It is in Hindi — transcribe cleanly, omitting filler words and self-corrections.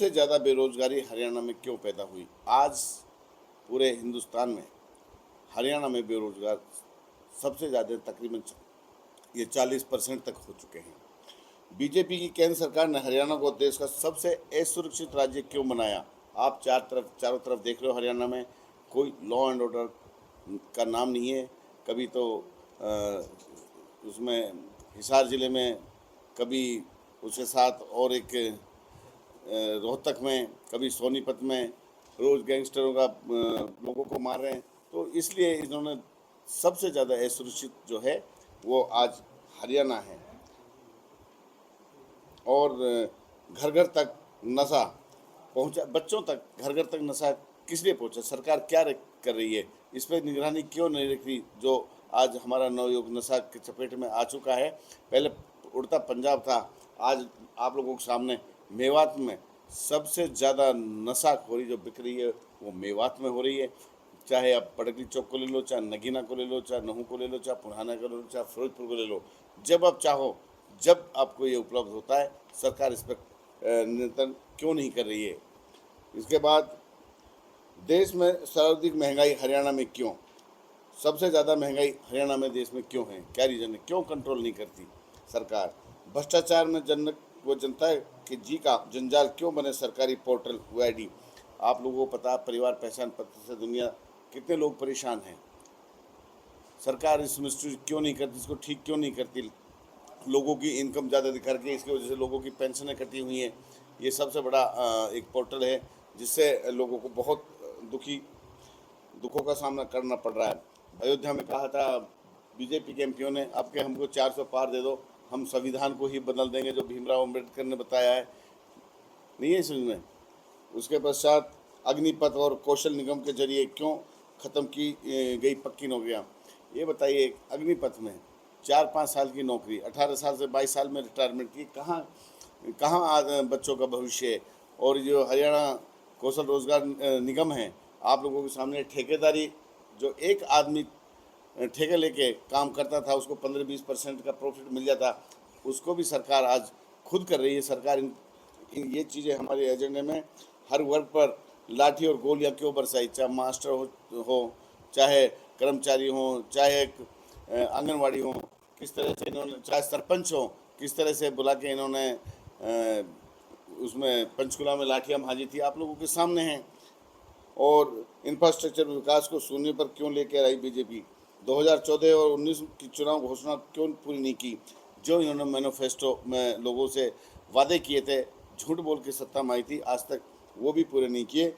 सबसे ज़्यादा बेरोजगारी हरियाणा में क्यों पैदा हुई? आज पूरे हिंदुस्तान में हरियाणा में बेरोजगार सबसे ज़्यादा तकरीबन ये 40% तक हो चुके हैं। बीजेपी की केंद्र सरकार ने हरियाणा को देश का सबसे असुरक्षित राज्य क्यों बनाया? आप चारों तरफ देख रहे हो, हरियाणा में कोई लॉ एंड ऑर्डर का नाम नहीं है। कभी तो उसमें हिसार ज़िले में, कभी उसके साथ और एक रोहतक में, कभी सोनीपत में रोज़ गैंगस्टरों का लोगों को मार रहे हैं। तो इसलिए इन्होंने सबसे ज़्यादा असुरक्षित जो है वो आज हरियाणा है। और घर घर तक नशा पहुंचा, बच्चों तक घर घर तक नशा किस लिए पहुंचा? सरकार क्या कर रही है? इस पर निगरानी क्यों नहीं रख रही? जो आज हमारा नवयुवक नशा की चपेट में आ चुका है। पहले उड़ता पंजाब था, आज आप लोगों के सामने मेवात में सबसे ज़्यादा नशाखोरी जो बिक रही है वो मेवात में हो रही है। चाहे आप पड़कली चौक को ले लो, चाहे नगीना को ले लो, चाहे नहू को ले लो, चाहे पुराना को ले लो, चाहे फिरोजपुर को ले लो, जब आप चाहो, जब आपको ये उपलब्ध होता है, सरकार इस पर नियंत्रण क्यों नहीं कर रही है? इसके बाद देश में सर्वाधिक महंगाई हरियाणा में क्यों? सबसे ज़्यादा महंगाई हरियाणा में देश में क्यों है? क्या रीज़न है? क्यों कंट्रोल नहीं करती सरकार? भ्रष्टाचार में जनता के जी का जंजाल क्यों बने सरकारी पोर्टल UID? आप लोगों को पता, परिवार पहचान पत्र से दुनिया कितने लोग परेशान हैं। सरकार इस मिनिस्ट्री क्यों नहीं करती, इसको ठीक क्यों नहीं करती? लोगों की इनकम ज़्यादा दिखा के इसकी वजह से लोगों की पेंशनें कटी हुई हैं। ये सबसे बड़ा एक पोर्टल है जिससे लोगों को बहुत दुखों का सामना करना पड़ रहा है। अयोध्या में कहा था बीजेपी के एमपीओ ने, अब के हमको 400 पार दे दो, हम संविधान को ही बदल देंगे जो भीमराव अम्बेडकर ने बताया है। नहीं है समझ में। उसके पश्चात अग्निपथ और कौशल निगम के जरिए क्यों ख़त्म की गई पक्की नौकरियाँ? ये बताइए, अग्निपथ में 4-5 साल की नौकरी, 18 साल से 22 साल में रिटायरमेंट की, कहाँ कहाँ आज बच्चों का भविष्य है? और जो हरियाणा कौशल रोजगार निगम है, आप लोगों के सामने ठेकेदारी, जो एक आदमी ठेके लेके काम करता था उसको 15-20% का प्रॉफिट मिल जाता, उसको भी सरकार आज खुद कर रही है। सरकार ये चीज़ें हमारे एजेंडे में हर वर्ग पर लाठी और गोलियां क्यों बरसाई? चाहे मास्टर हो, चाहे कर्मचारी हो, चाहे आंगनवाड़ी हो, किस तरह से इन्होंने, चाहे सरपंच हो, किस तरह से बुला के इन्होंने उसमें पंचकुला में लाठियाँ भाजी थी, आप लोगों के सामने हैं। और इंफ्रास्ट्रक्चर विकास को शून्य पर क्यों लेकर आई बीजेपी? 2014 और 19 की चुनाव घोषणा क्यों पूरी नहीं की? जो इन्होंने मैनिफेस्टो में लोगों से वादे किए थे, झूठ बोल के सत्ता में आई थी, आज तक वो भी पूरे नहीं किए।